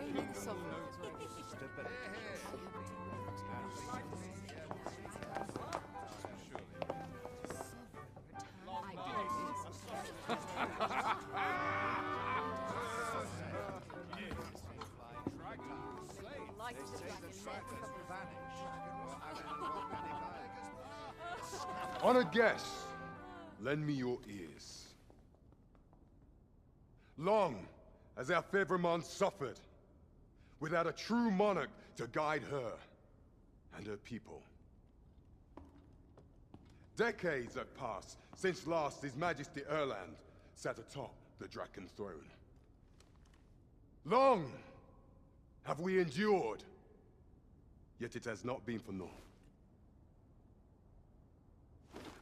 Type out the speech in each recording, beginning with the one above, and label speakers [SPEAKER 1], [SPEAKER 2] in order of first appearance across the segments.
[SPEAKER 1] Only the sovereign is ready.
[SPEAKER 2] Honored guests, lend me your ears. Long has our Fevrimond suffered, without a true monarch to guide her and her people. Decades have passed since last His Majesty Erland sat atop the Draken throne. Long have we endured, yet it has not been for naught.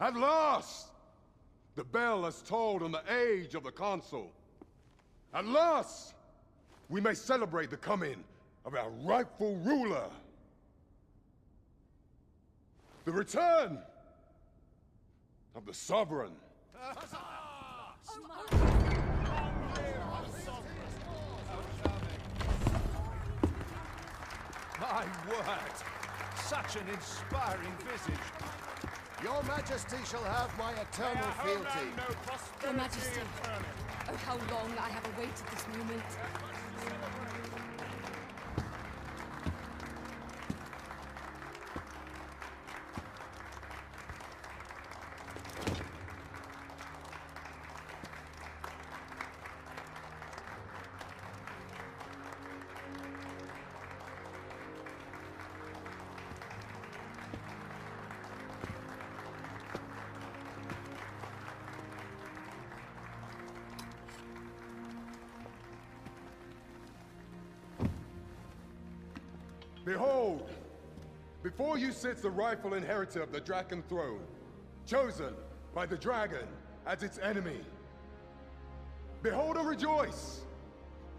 [SPEAKER 2] At last, the bell has tolled on the age of the Council. At last, we may celebrate the coming of our rightful ruler. The return of the Sovereign.
[SPEAKER 3] My word! Such an inspiring visage.
[SPEAKER 4] Your Majesty shall have my eternal fealty.
[SPEAKER 1] Your Majesty, oh how long I have awaited this moment.
[SPEAKER 2] Behold, before you sits the rightful inheritor of the Draken throne, chosen by the dragon as its enemy. Behold and rejoice!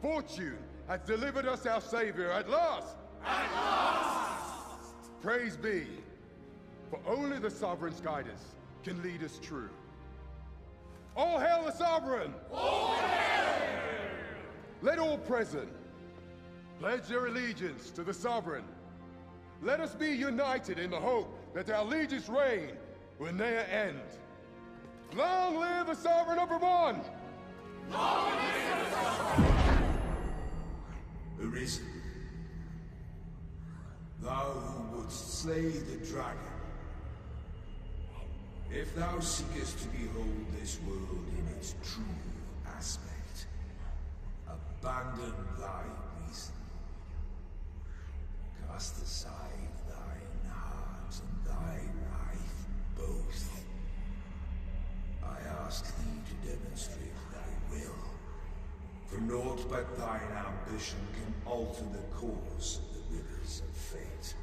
[SPEAKER 2] Fortune has delivered us our savior at last! At last! Praise be, for only the Sovereign's guidance can lead us true. All hail the Sovereign! All hail! Let all present pledge their allegiance to the Sovereign. Let us be united in the hope that our liege's reign will ne'er end. Long live the Sovereign of Vermont! Long live the Sovereign!
[SPEAKER 5] Arisen, thou who wouldst slay the dragon, if thou seekest to behold this world in its true aspect, abandon thy reason. Cast aside thine heart and thy life both. I ask thee to demonstrate thy will, for naught but thine ambition can alter the course of the rivers of fate.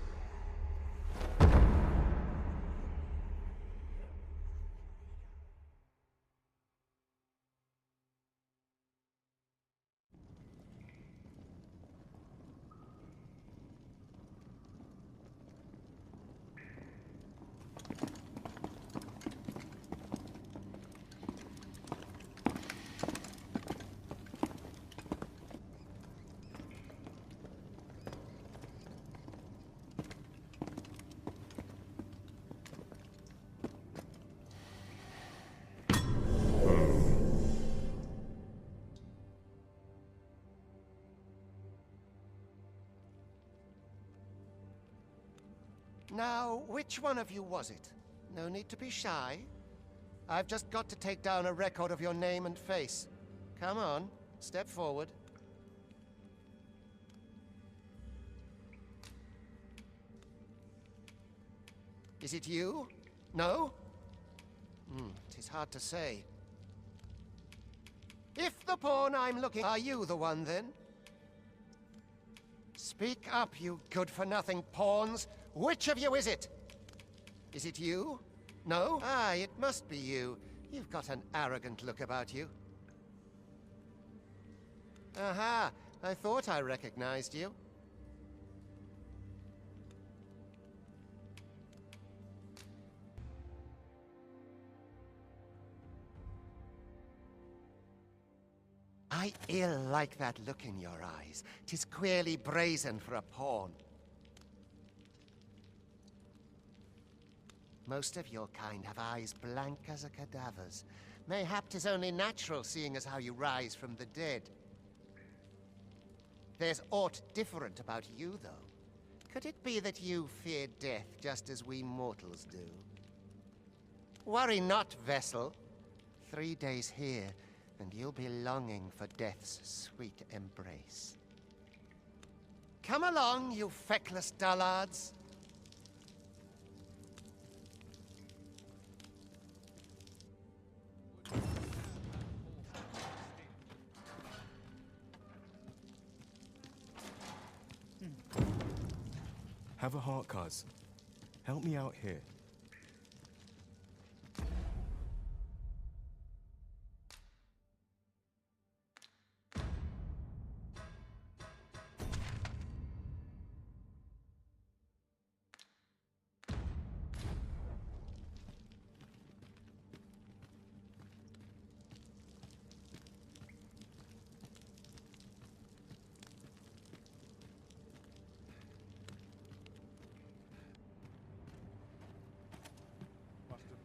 [SPEAKER 4] Now, which one of you was it? No need to be shy. I've just got to take down a record of your name and face. Come on, step forward. Is it you? No? It is hard to say. If the pawn I'm looking... Are you the one, then? Speak up, you good-for-nothing pawns! Which of you is it? Is it you? No? Ah, it must be you. You've got an arrogant look about you. Aha! I thought I recognized you. I ill like that look in your eyes. 'Tis queerly brazen for a pawn. Most of your kind have eyes blank as a cadaver's. Mayhap 'tis only natural, seeing as how you rise from the dead. There's aught different about you, though. Could it be that you fear death just as we mortals do? Worry not, vessel. 3 days here, and you'll be longing for death's sweet embrace. Come along, you feckless dullards.
[SPEAKER 6] Have a heart, cuz. Help me out here.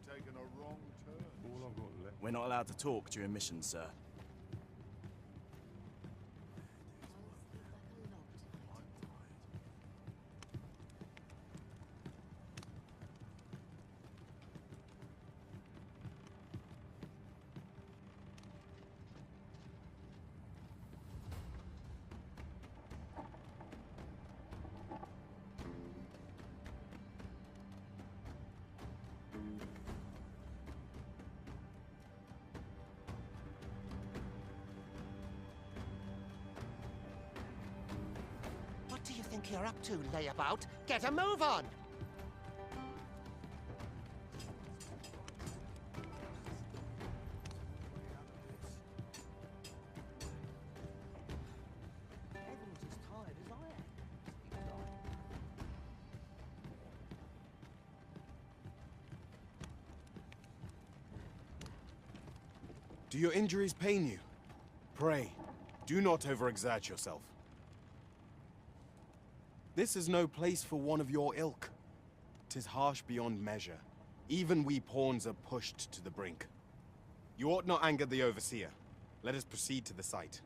[SPEAKER 3] Taken a wrong turn.
[SPEAKER 6] All I've got left.
[SPEAKER 7] We're not allowed to talk during missions, sir.
[SPEAKER 4] What do you think you're up to, layabout? Get a move on!
[SPEAKER 6] Do your injuries pain you? Pray, do not overexert yourself. This is no place for one of your ilk. 'Tis harsh beyond measure. Even we pawns are pushed to the brink. You ought not anger the overseer. Let us proceed to the site.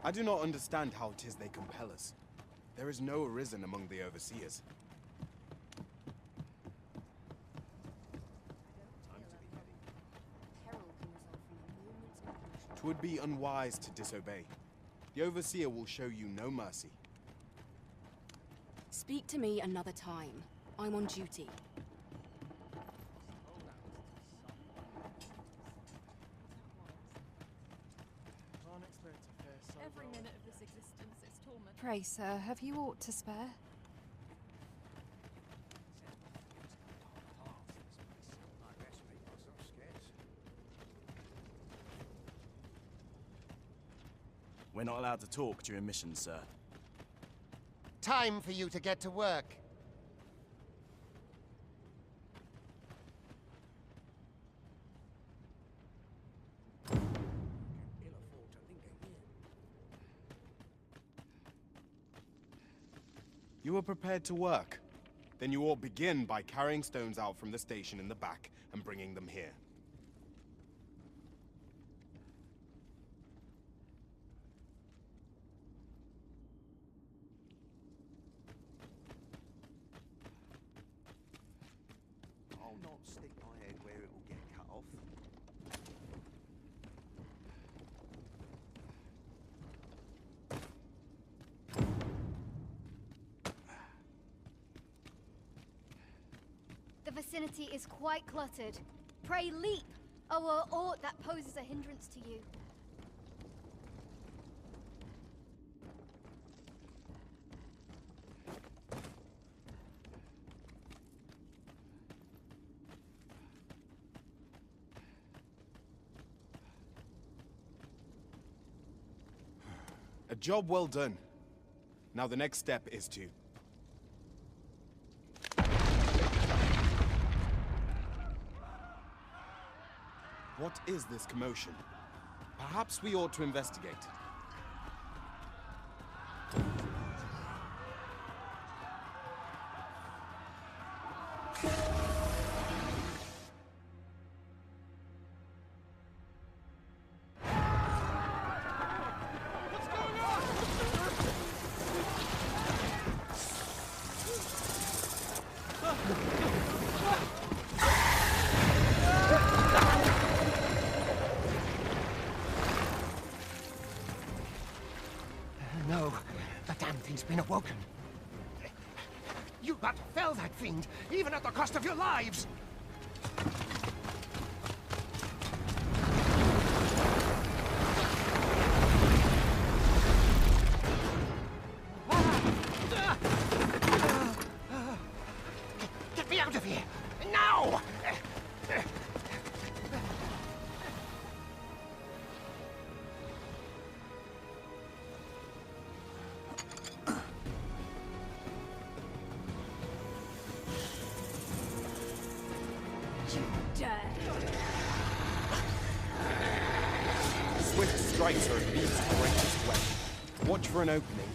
[SPEAKER 6] I do not understand how it is they compel us. There is no arisen among the overseers. 'Twould be unwise to disobey. The Overseer will show you no mercy.
[SPEAKER 1] Speak to me another time. I'm on duty.
[SPEAKER 8] Every minute of this existence is torment.
[SPEAKER 1] Pray, sir, have you aught to spare?
[SPEAKER 7] We're not allowed to talk during missions, sir.
[SPEAKER 4] Time for you to get to work.
[SPEAKER 6] You are prepared to work? Then you ought begin by carrying stones out from the station in the back and bringing them here.
[SPEAKER 9] I'll not stick my head where it will get cut off.
[SPEAKER 10] The vicinity is quite cluttered. Pray leap, or aught that poses a hindrance to you.
[SPEAKER 6] A job well done. Now the next step is to... What is this commotion? Perhaps we ought to investigate.
[SPEAKER 4] No, the damn thing's been awoken. You got to fell that fiend, even at the cost of your lives! Get me out of here! Now!
[SPEAKER 6] Swift strikes are a beast's greatest weapon. Watch for an opening,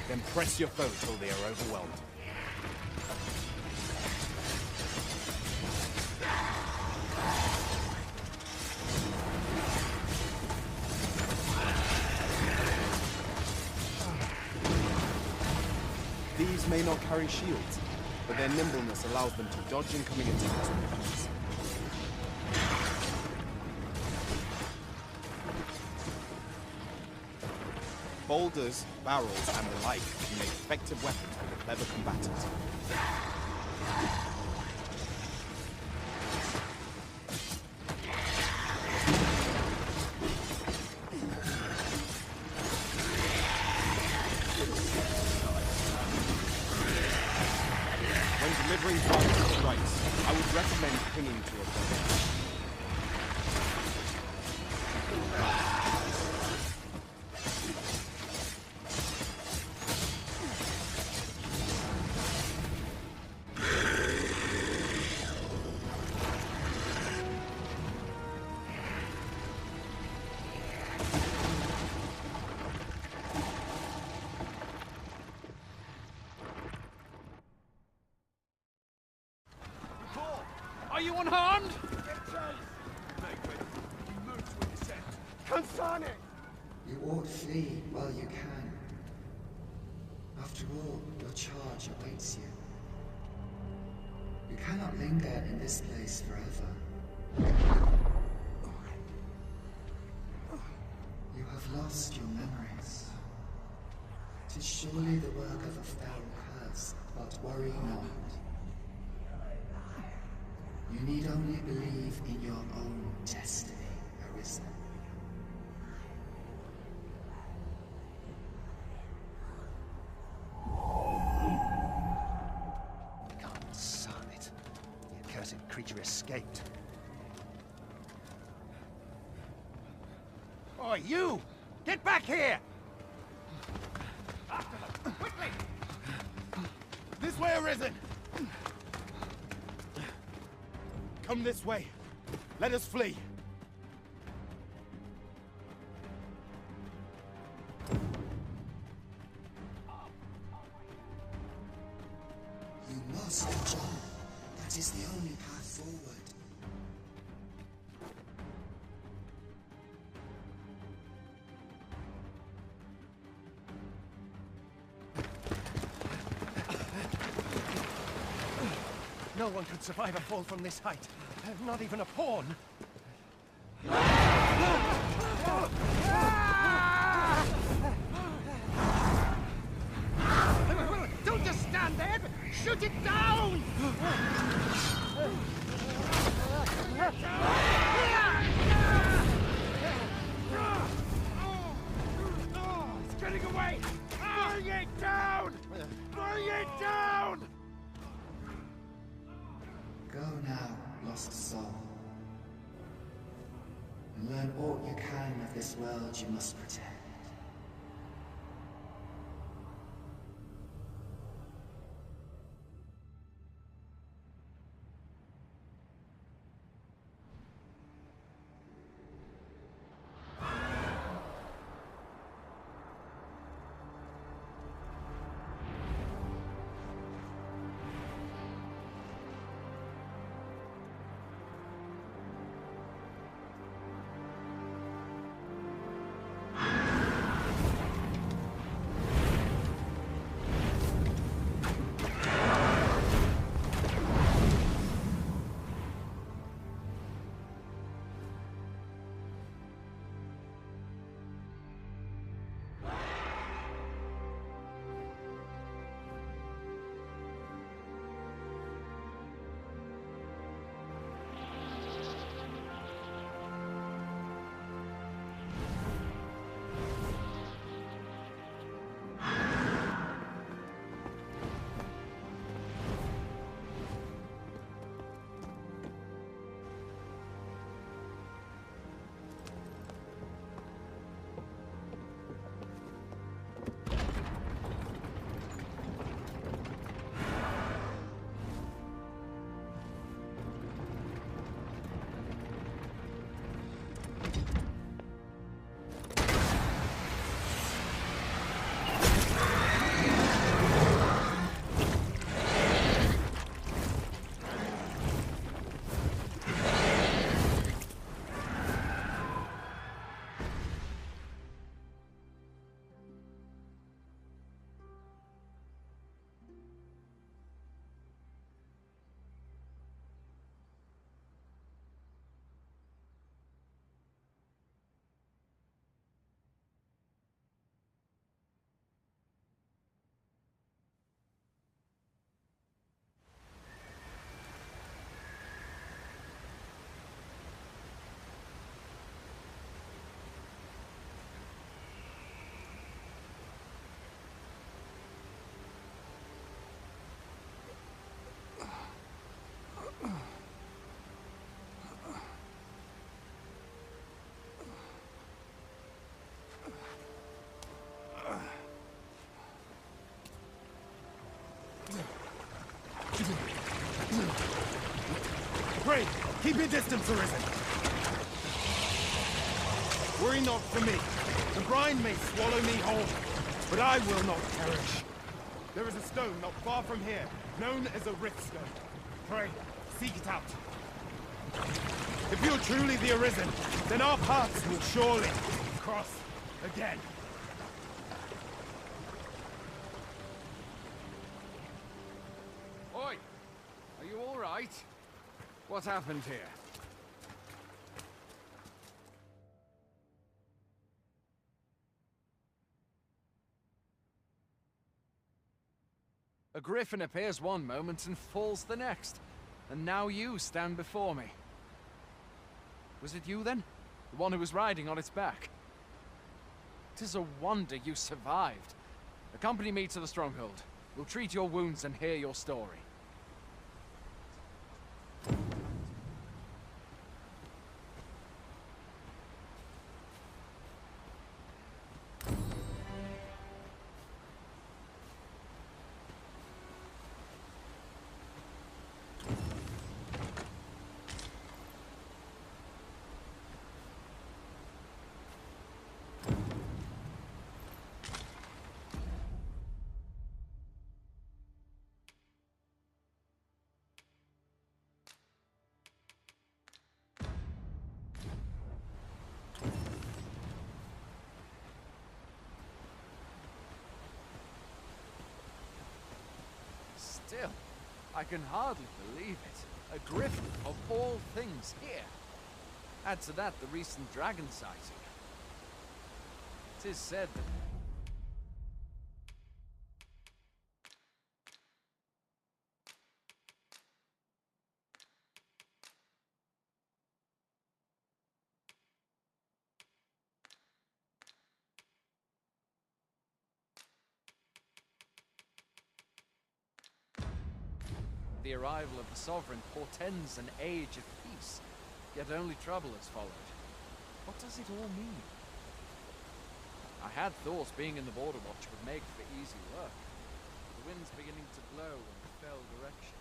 [SPEAKER 6] then press your foe till they are overwhelmed. These may not carry shields, but their nimbleness allows them to dodge incoming attacks with ease. Boulders, barrels, and the like can make effective weapons for the clever combatants. When delivering target strikes, I would recommend clinging to a weapon.
[SPEAKER 3] Are you unharmed?
[SPEAKER 4] Consane!
[SPEAKER 5] You ought flee while you can. After all, your charge awaits you. You cannot linger in this place forever. You have lost your memories. 'Tis surely the work of a foul curse, but worry not. You need only believe in your own destiny, Arisen.
[SPEAKER 4] God, son it. The accursed creature escaped. Oh, you! Get back here! After them! Quickly!
[SPEAKER 6] This way, Arisen! Come this way. Let us flee.
[SPEAKER 5] You must, John. That is the only path forward.
[SPEAKER 4] No one could survive a fall from this height. Not even a pawn. Don't just stand there! Shoot it down!
[SPEAKER 3] It's getting away! Bring it down! Bring it down!
[SPEAKER 5] Go now, lost soul. And learn all you can of this world you must protect.
[SPEAKER 6] Keep your distance, Arisen. Worry not for me. The brine may swallow me whole, but I will not perish. There is a stone not far from here, known as a rift stone. Pray, seek it out. If you're truly the Arisen, then our paths will surely cross again.
[SPEAKER 3] Oi! Are you all right? What happened here? A griffin appears one moment and falls the next. And now you stand before me. Was it you then? The one who was riding on its back? 'Tis a wonder you survived. Accompany me to the stronghold. We'll treat your wounds and hear your story. Still, I can hardly believe it. A griffin of all things here. Add to that the recent dragon sighting. 'Tis said that the arrival of the Sovereign portends an age of peace, yet only trouble has followed. What does it all mean? I had thought being in the Border Watch would make for easy work. The wind's beginning to blow in the fell direction.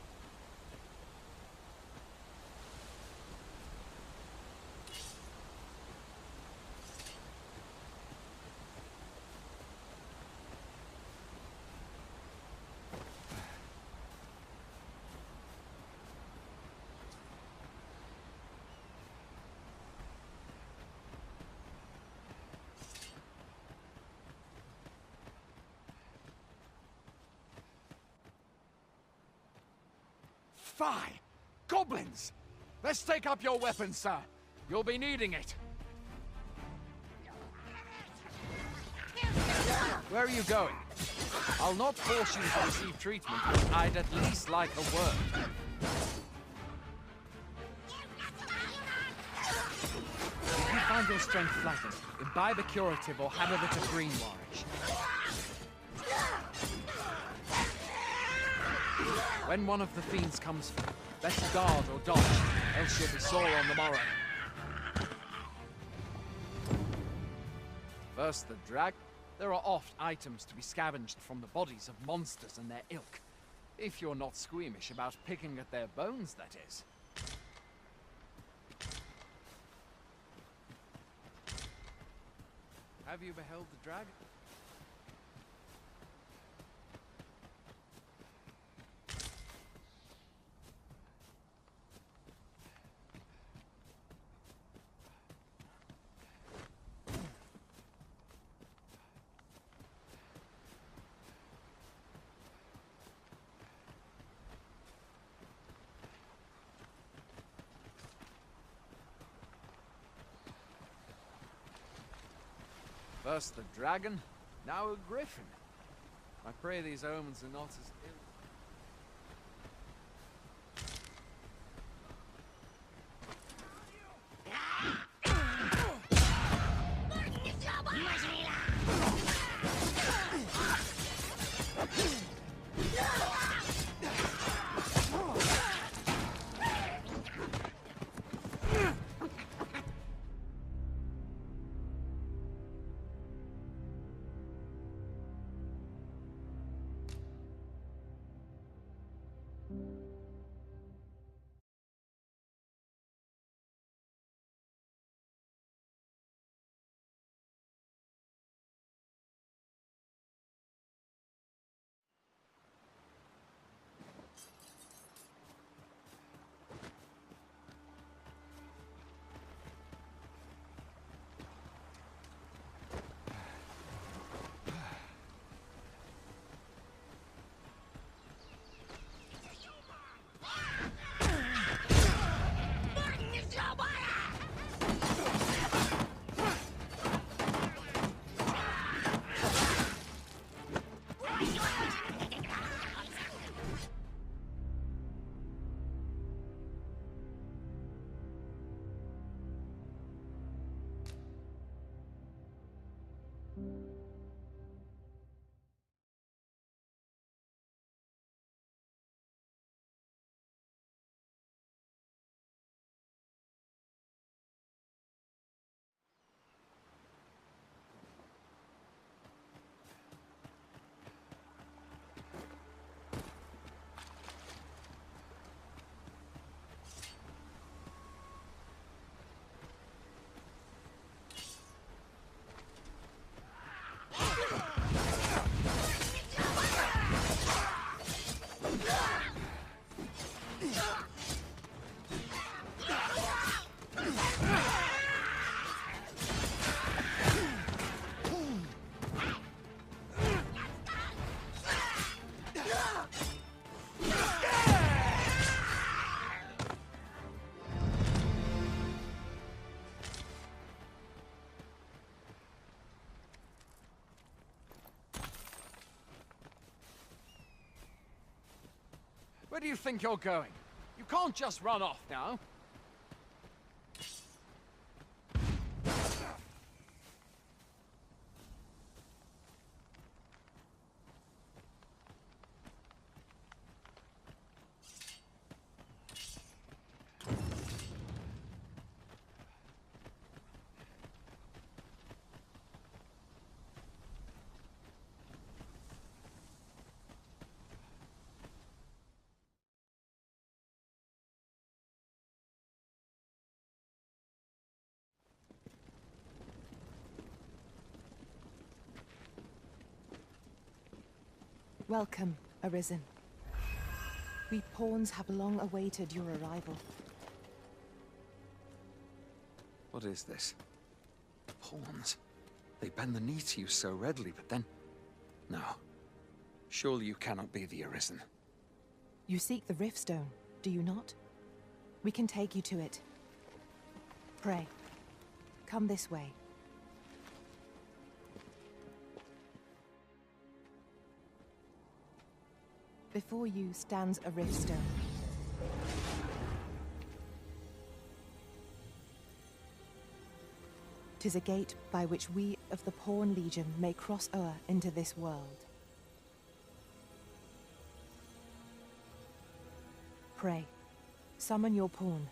[SPEAKER 3] Fie! Goblins! Let's take up your weapons, sir. You'll be needing it. Where are you going? I'll not force you to receive treatment, but I'd at least like a word. If you find your strength flattened, imbibe a curative or have a bit of green warish. When one of the fiends comes for you, best guard or dodge, else you'll be sore on the morrow. First the drag. There are oft items to be scavenged from the bodies of monsters and their ilk. If you're not squeamish about picking at their bones, that is. Have you beheld the drag? First the dragon, now a griffin. I pray these omens are not as ill. Where do you think you're going? You can't just run off now.
[SPEAKER 11] Welcome, Arisen. We pawns have long awaited your arrival.
[SPEAKER 3] What is this? Pawns? They bend the knee to you so readily, but then... No. Surely you cannot be the Arisen.
[SPEAKER 11] You seek the Riftstone, do you not? We can take you to it. Pray. Come this way. Before you stands a Riftstone. "'Tis a gate by which we of the Pawn Legion may cross o'er into this world. Pray, summon your pawn.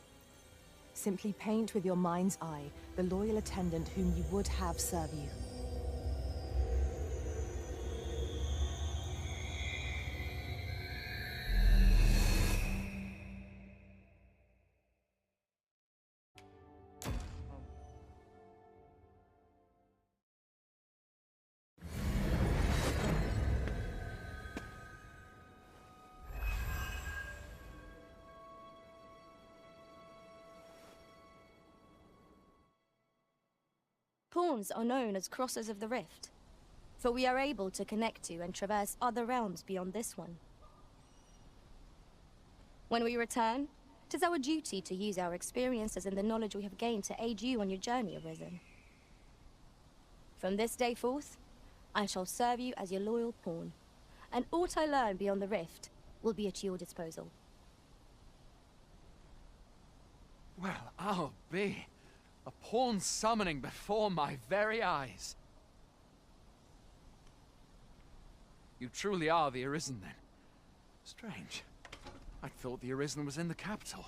[SPEAKER 11] Simply paint with your mind's eye the loyal attendant whom you would have serve you.
[SPEAKER 12] Pawns are known as Crossers of the Rift, for we are able to connect to and traverse other realms beyond this one. When we return, 'tis our duty to use our experiences and the knowledge we have gained to aid you on your journey, Arisen. From this day forth, I shall serve you as your loyal pawn, and aught I learn beyond the Rift will be at your disposal.
[SPEAKER 3] Well, I'll be. A pawn summoning before my very eyes. You truly are the Arisen, then? Strange. I thought the Arisen was in the capital.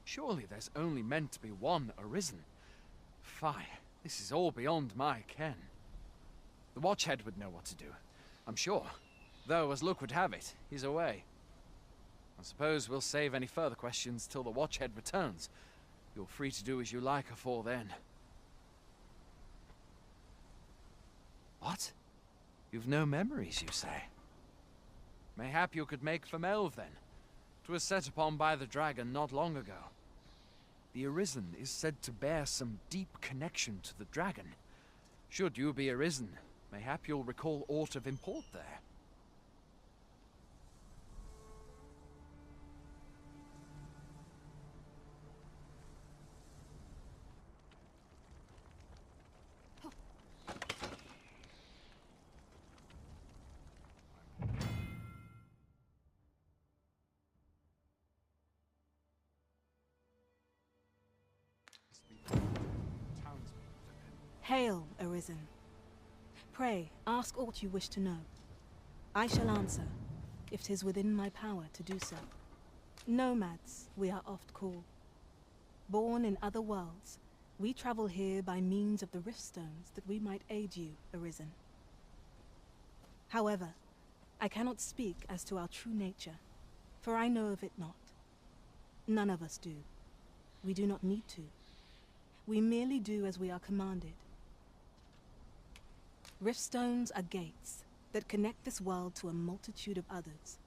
[SPEAKER 3] Surely there's only meant to be one Arisen. Fie, this is all beyond my ken. The Watchhead would know what to do, I'm sure. Though, as luck would have it, he's away. I suppose we'll save any further questions till the Watchhead returns. You're free to do as you like afore then. What? You've no memories, you say? Mayhap you could make for Melve, then. 'Twas set upon by the dragon not long ago. The Arisen is said to bear some deep connection to the dragon. Should you be Arisen, mayhap you'll recall aught of import there.
[SPEAKER 13] Hail, Arisen. Pray, ask aught you wish to know. I shall answer, if 'tis within my power to do so. Nomads, we are oft called. Born in other worlds, we travel here by means of the Riftstones that we might aid you, Arisen. However, I cannot speak as to our true nature, for I know of it not. None of us do. We do not need to. We merely do as we are commanded. Riftstones are gates that connect this world to a multitude of others.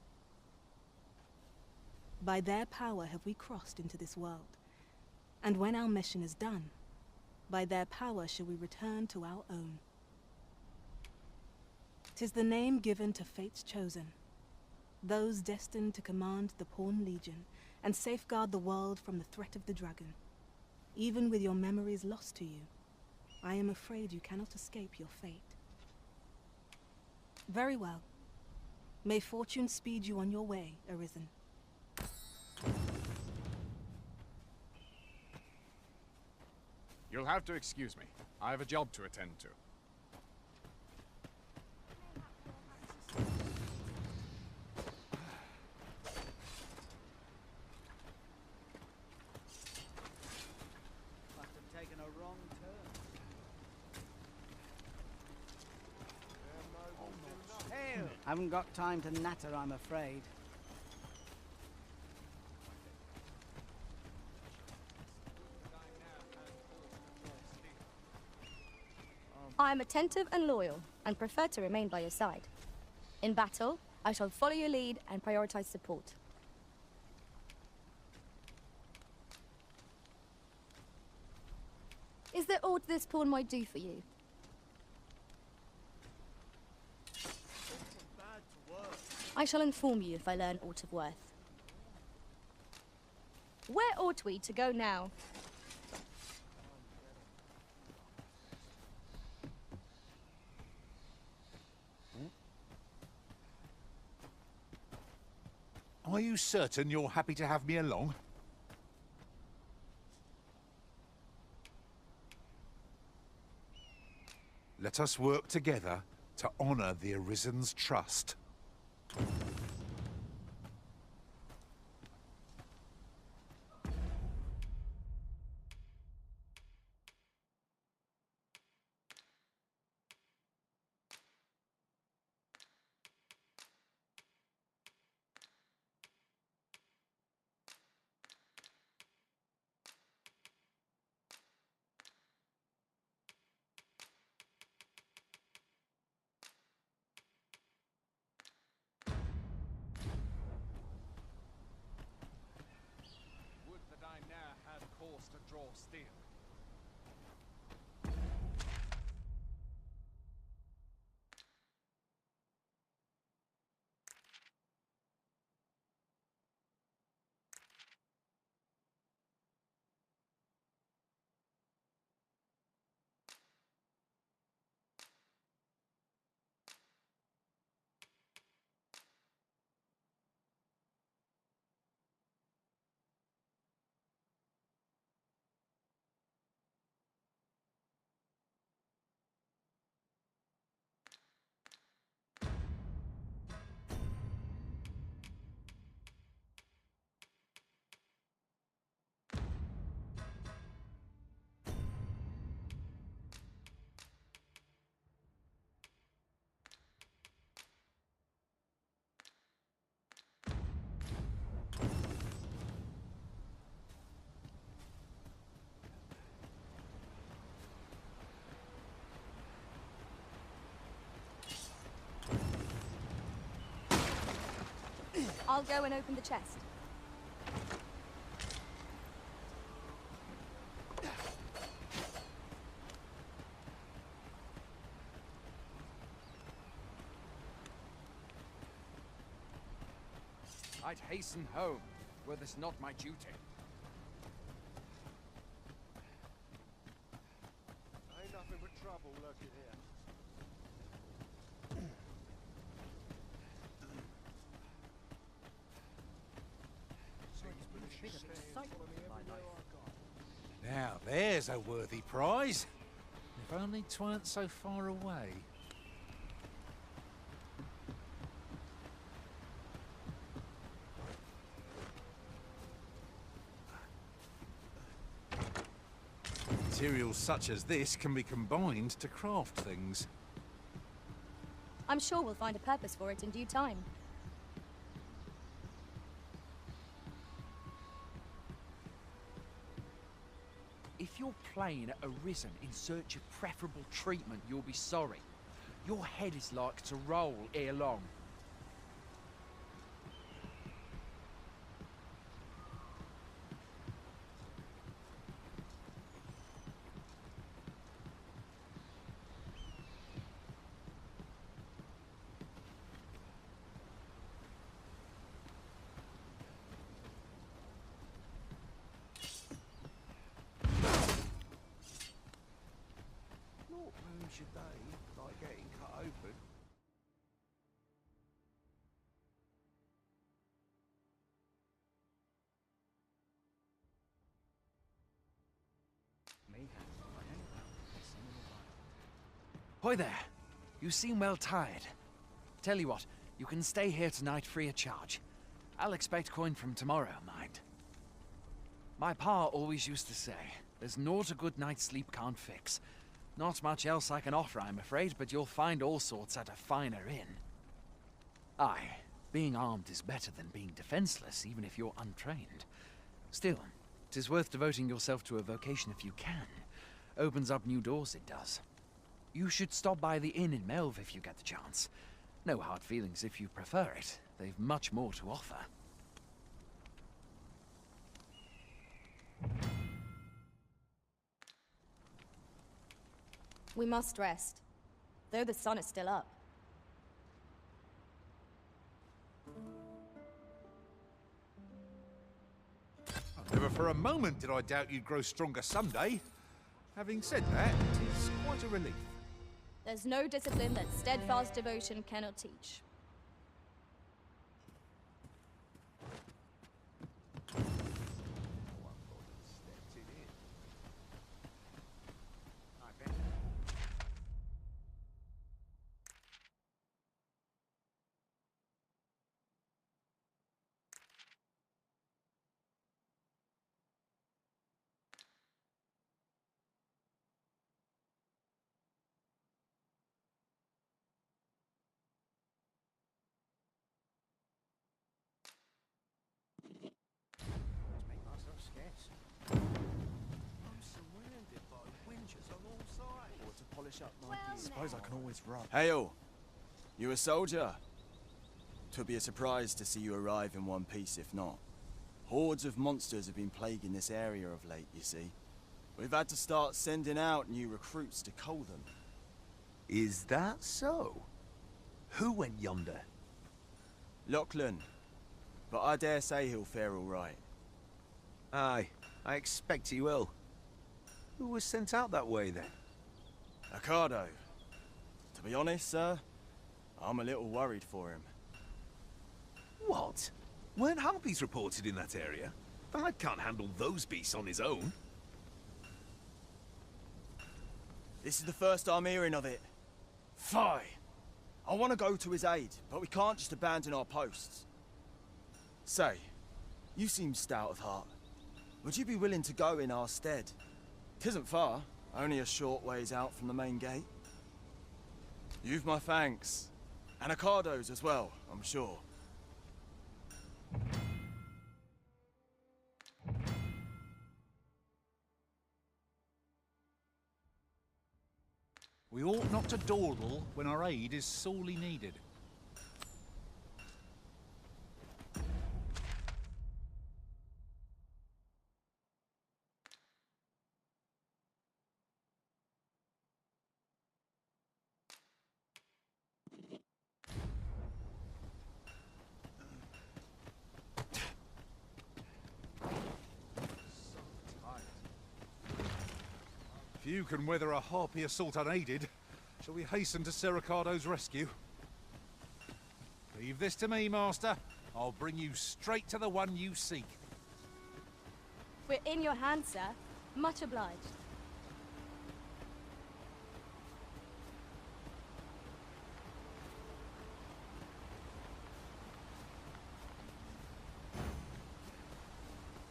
[SPEAKER 13] By their power have we crossed into this world, and when our mission is done, by their power shall we return to our own. 'Tis the name given to fate's chosen, those destined to command the Pawn Legion and safeguard the world from the threat of the dragon. Even with your memories lost to you, I am afraid you cannot escape your fate. Very well. May fortune speed you on your way, Arisen.
[SPEAKER 3] You'll have to excuse me. I have a job to attend to.
[SPEAKER 14] Must have taken a wrong turn. Hail! Haven't got time to natter, I'm afraid.
[SPEAKER 12] I am attentive and loyal, and prefer to remain by your side. In battle, I shall follow your lead and prioritize support. Is there aught this pawn might do for you? I shall inform you if I learn aught of worth. Where ought we to go now?
[SPEAKER 15] Are you certain you're happy to have me along? Let us work together to honor the Arisen's trust.
[SPEAKER 3] Would that I now had cause to draw steel.
[SPEAKER 12] I'll go and open the chest.
[SPEAKER 3] I'd hasten home, were this not my duty.
[SPEAKER 16] Ain't nothing but trouble lurking here.
[SPEAKER 15] Now there's a worthy prize. If only 'tweren't so far away. Materials such as this can be combined to craft things.
[SPEAKER 12] I'm sure we'll find a purpose for it in due time.
[SPEAKER 3] If you're playing at Arisen in search of preferable treatment, you'll be sorry. Your head is like to roll ere long.
[SPEAKER 16] What wounds should they, like getting cut open?
[SPEAKER 14] Me?
[SPEAKER 3] Hoy there. You seem well tired. Tell you what, you can stay here tonight free of charge. I'll expect coin from tomorrow, mind. My pa always used to say, there's naught a good night's sleep can't fix. Not much else I can offer, I'm afraid, but you'll find all sorts at a finer inn. Aye, being armed is better than being defenseless, even if you're untrained. Still, 'tis worth devoting yourself to a vocation if you can. Opens up new doors, it does. You should stop by the inn in Melve if you get the chance. No hard feelings if you prefer it. They've much more to offer.
[SPEAKER 12] We must rest, though the sun is still up.
[SPEAKER 15] Never for a moment did I doubt you'd grow stronger someday. Having said that, it is quite a relief.
[SPEAKER 12] There's no discipline that steadfast devotion cannot teach.
[SPEAKER 7] Suppose I can always run. Hail! You a soldier? Twould be a surprise to see you arrive in one piece, if not. Hordes of monsters have been plaguing this area of late, you see. We've had to start sending out new recruits to cull them.
[SPEAKER 16] Is that so? Who went yonder?
[SPEAKER 7] Lachlan. But I dare say he'll fare all right.
[SPEAKER 16] Aye, I expect he will. Who was sent out that way, then?
[SPEAKER 7] Ricardo. To be honest, sir, I'm a little worried for him.
[SPEAKER 16] What? Weren't harpies reported in that area? The lad can't handle those beasts on his own.
[SPEAKER 7] This is the first I'm hearing of it. Fie! I want to go to his aid, but we can't just abandon our posts. Say, you seem stout of heart. Would you be willing to go in our stead? 'Tisn't far, only a short ways out from the main gate. You've my thanks. And Ricardo's as well, I'm sure.
[SPEAKER 15] We ought not to dawdle when our aid is sorely needed. Few can weather a harpy assault unaided. Shall we hasten to Sir Ricardo's rescue? Leave this to me, Master. I'll bring you straight to the one you seek.
[SPEAKER 12] We're in your hands, sir. Much obliged.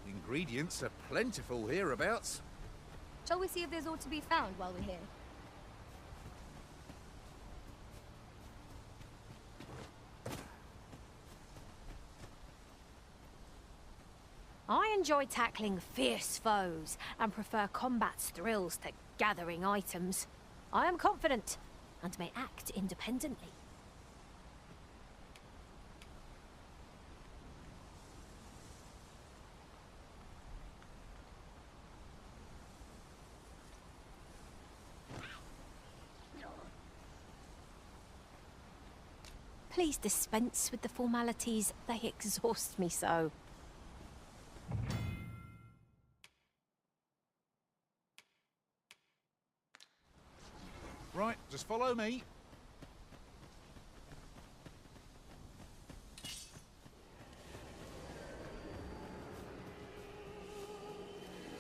[SPEAKER 15] Ingredients are plentiful hereabouts.
[SPEAKER 12] Shall we see if there's aught to be found while we're here?
[SPEAKER 17] I enjoy tackling fierce foes and prefer combat's thrills to gathering items. I am confident and may act independently. Please dispense with the formalities. They exhaust me so.
[SPEAKER 15] Right, just follow me.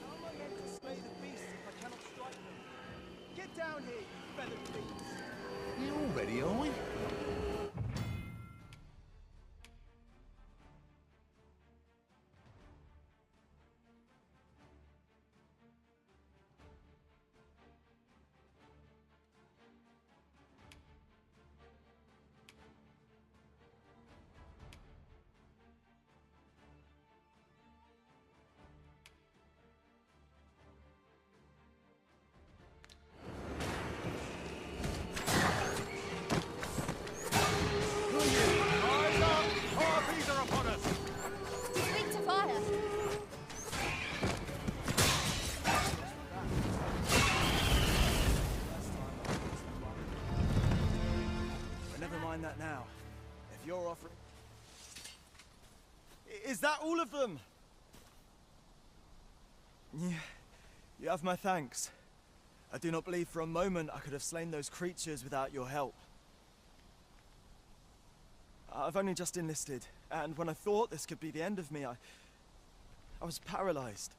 [SPEAKER 14] How am I meant to slay the beasts if I cannot strike them? Get down here, you feathered beasts!
[SPEAKER 15] You all ready, are we?
[SPEAKER 12] Sweet to fire.
[SPEAKER 7] But never mind that now. If you're offering... Is that all of them? Yeah, you have my thanks. I do not believe for a moment I could have slain those creatures without your help. I've only just enlisted, and when I thought this could be the end of me, I was paralyzed.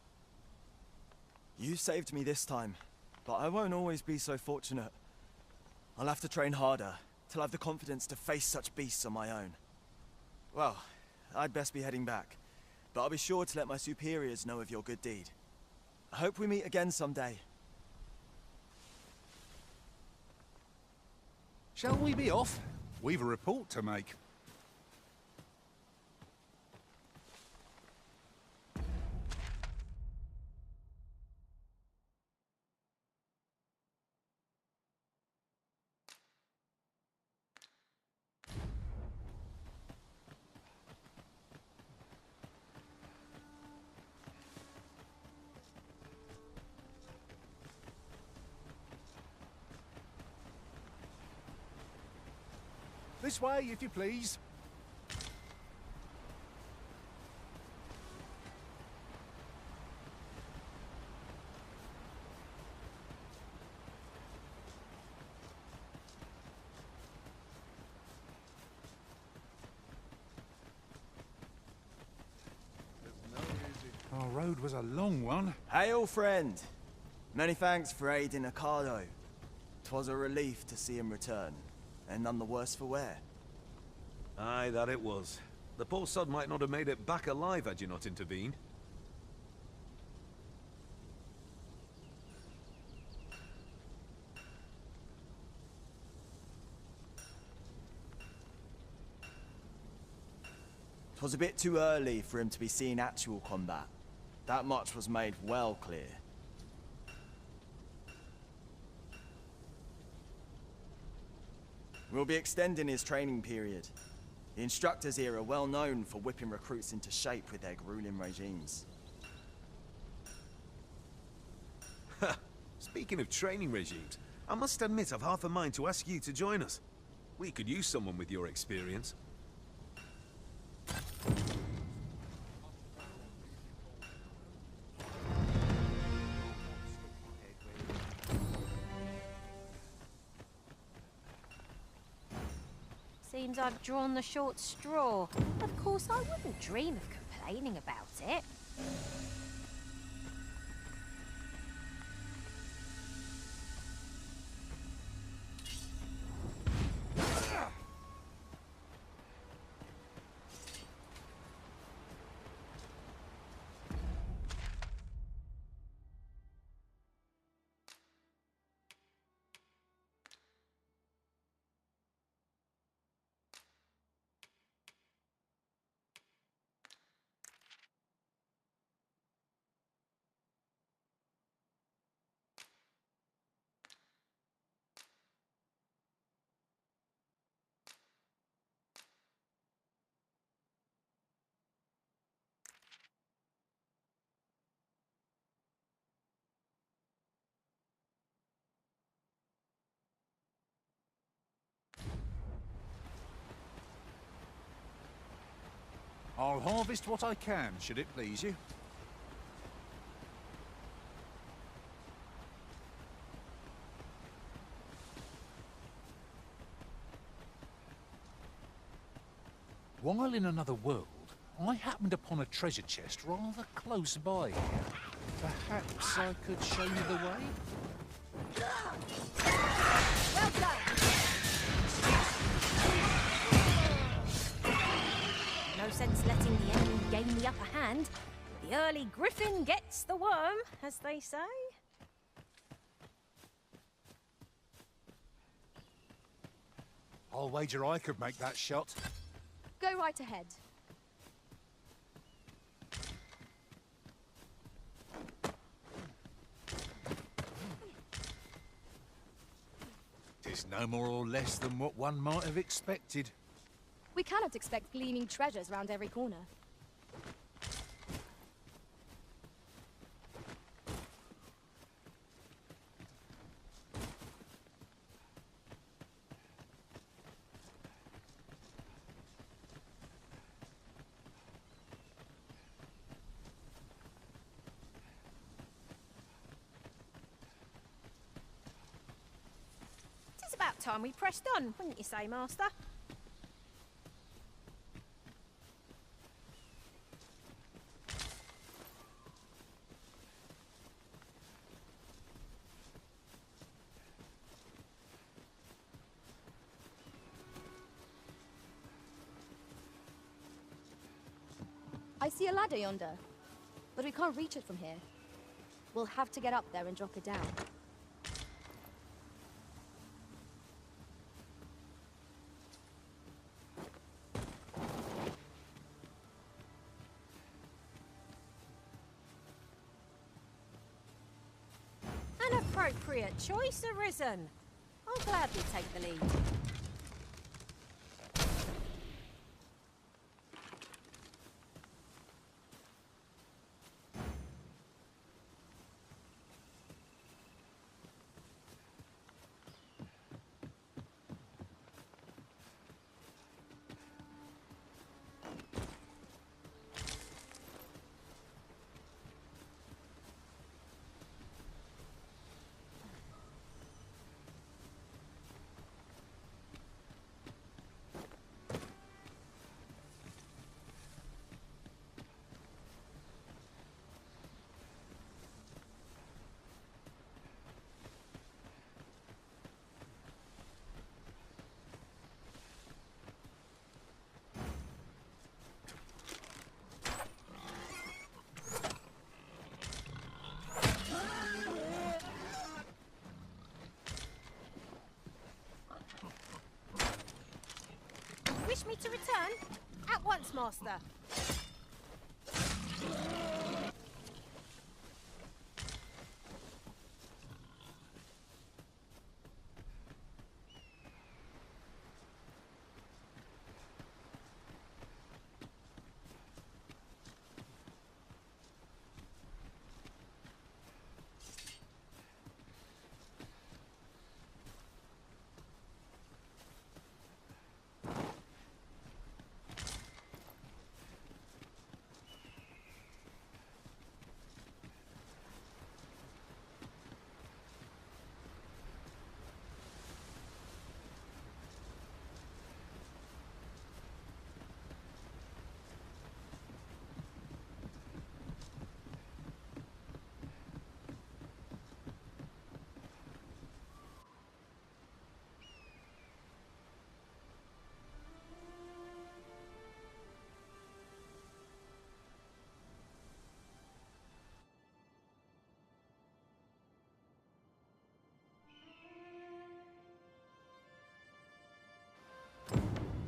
[SPEAKER 7] You saved me this time, but I won't always be so fortunate. I'll have to train harder, till I have the confidence to face such beasts on my own. Well, I'd best be heading back, but I'll be sure to let my superiors know of your good deed. I hope we meet again someday.
[SPEAKER 15] Shall we be off? We've a report to make. This way, if you please. Our road was a long one.
[SPEAKER 7] Hail, friend. Many thanks for aiding Ocado. 'Twas a relief to see him return, and none the worse for wear.
[SPEAKER 16] Aye, that it was. The poor sod might not have made it back alive had you not intervened.
[SPEAKER 7] Twas a bit too early for him to be seeing actual combat. That much was made well clear. We'll be extending his training period. The instructors here are well known for whipping recruits into shape with their grueling regimes.
[SPEAKER 16] Speaking of training regimes, I must admit I've half a mind to ask you to join us. We could use someone with your experience.
[SPEAKER 17] Seems I've drawn the short straw. Of course, I wouldn't dream of complaining about it.
[SPEAKER 15] I'll harvest what I can, should it please you. While in another world, I happened upon a treasure chest rather close by here. Perhaps I could show you the way?
[SPEAKER 12] Well done!
[SPEAKER 17] sense letting the enemy gain the upper hand. The early griffin gets the worm, as they say.
[SPEAKER 15] I'll wager I could make that shot.
[SPEAKER 12] Go right ahead.
[SPEAKER 15] It's no more or less than what one might have expected.
[SPEAKER 12] We cannot expect gleaming treasures round every corner.
[SPEAKER 17] It's about time we pressed on, wouldn't you say, Master?
[SPEAKER 12] I see a ladder yonder, but we can't reach it from here. We'll have to get up there and drop it down.
[SPEAKER 17] An appropriate choice arisen. I'll gladly take the lead. Wish me to return? At once, Master.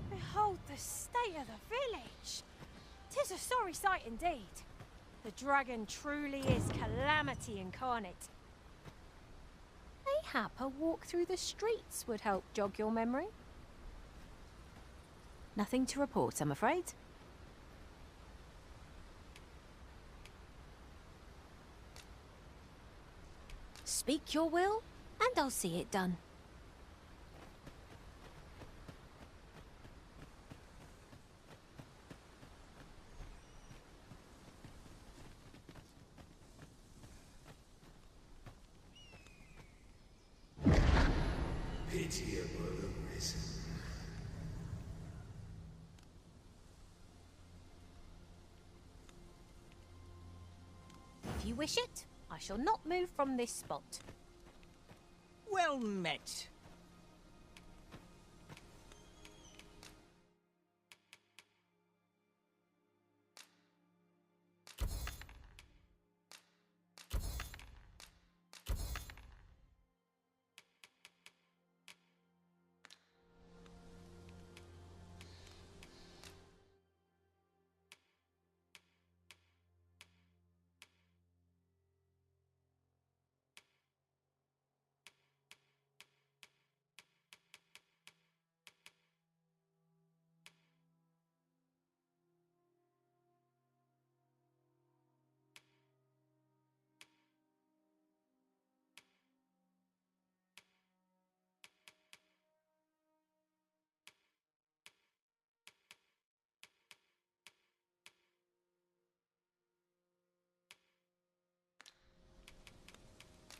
[SPEAKER 17] Behold the state of the village. 'Tis a sorry sight indeed. The dragon truly is calamity incarnate. Mayhap a walk through the streets would help jog your memory. Nothing to report, I'm afraid. Speak your will, and I'll see it done.
[SPEAKER 5] Pitiable arisen.
[SPEAKER 17] If you wish it, I shall not move from this spot.
[SPEAKER 14] Well met.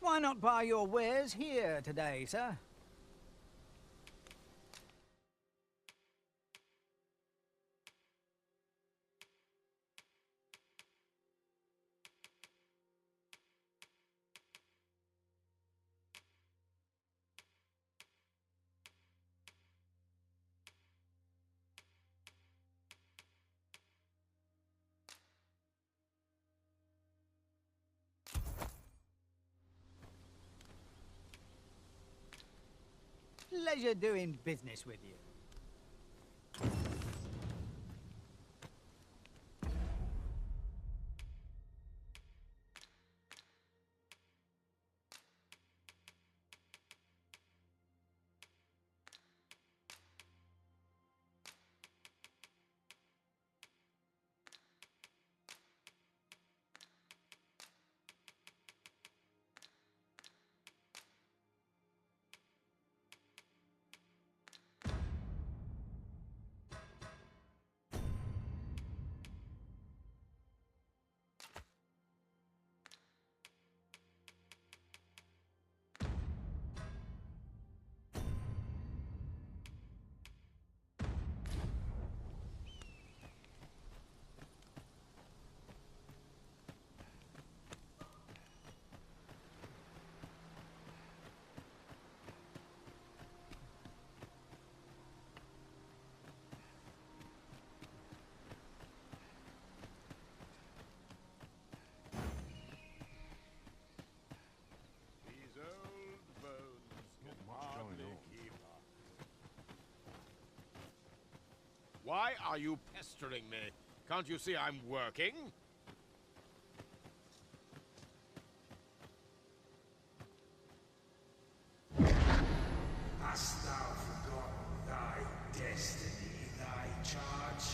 [SPEAKER 14] Why not buy your wares here today, sir? Pleasure doing business with you.
[SPEAKER 18] Why are you pestering me? Can't you see I'm working?
[SPEAKER 5] Hast thou forgotten thy destiny, thy charge?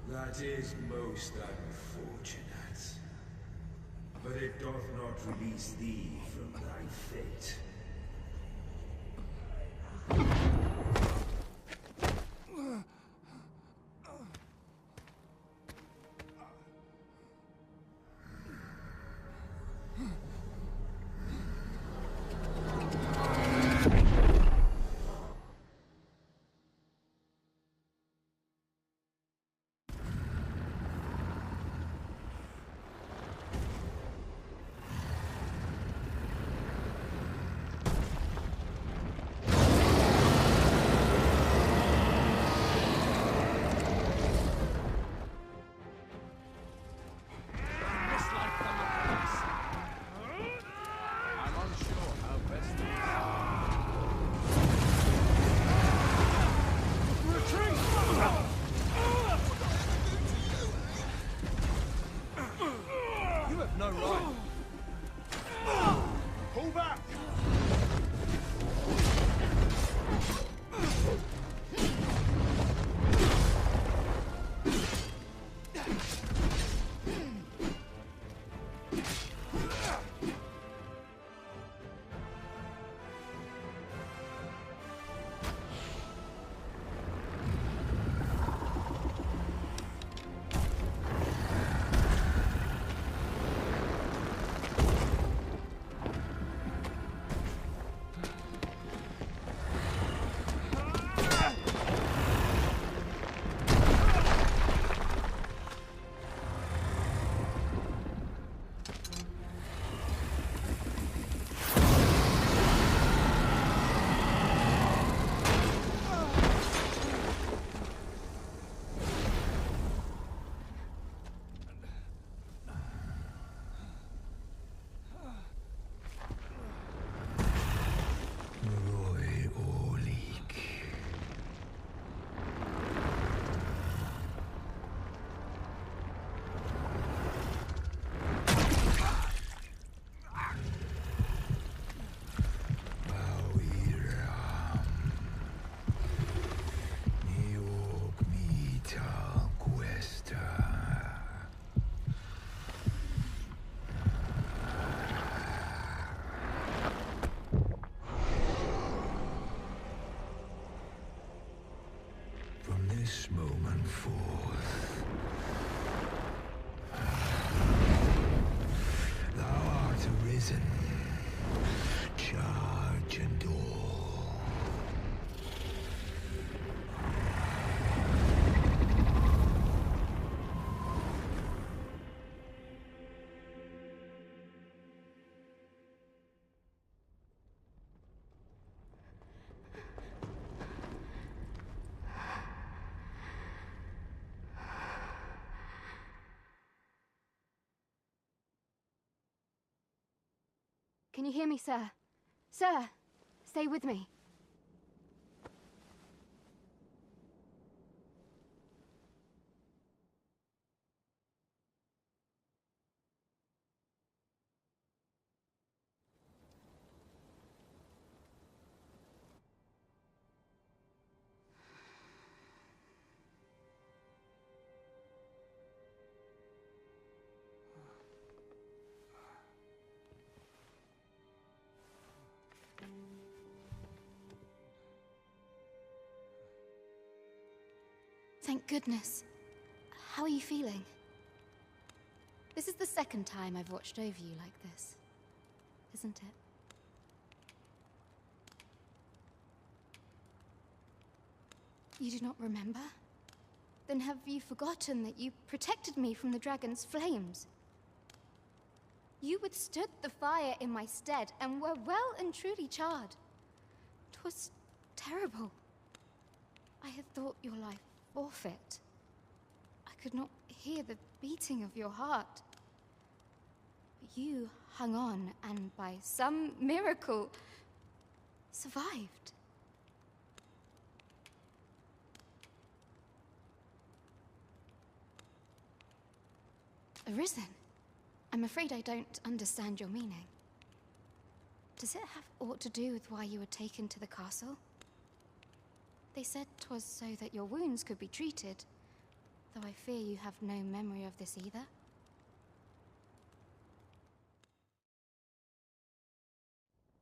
[SPEAKER 5] That is most unfortunate. But it doth not release thee from thy fate.
[SPEAKER 10] Can you hear me, sir? Sir, stay with me. Thank goodness. How are you feeling? This is the second time I've watched over you like this, isn't it? You do not remember? Then have you forgotten that you protected me from the dragon's flames? You withstood the fire in my stead and were well and truly charred. 'Twas terrible. I had thought your life forfeit. I could not hear the beating of your heart. But you hung on and by some miracle survived. Arisen? I'm afraid I don't understand your meaning. Does it have aught to do with why you were taken to the castle? They said 'twas so that your wounds could be treated, though I fear you have no memory of this either.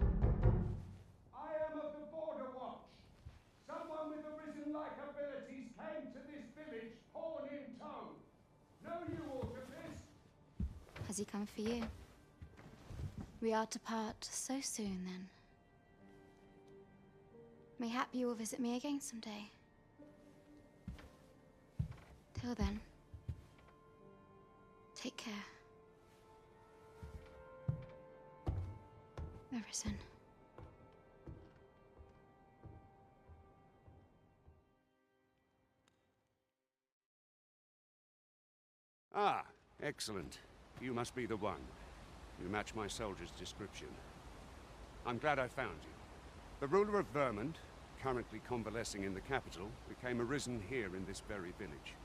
[SPEAKER 19] I am of the Border Watch. Someone with Arisen-like abilities came to this village, horn in tow. Know you aught of this?
[SPEAKER 10] Has he come for you? We are to part so soon, then. Mayhap you will visit me again someday. Till then, take care. Arisen.
[SPEAKER 20] Ah, excellent. You must be the one. You match my soldier's description. I'm glad I found you. The ruler of Vermont, currently convalescing in the capital, became arisen here in this very village.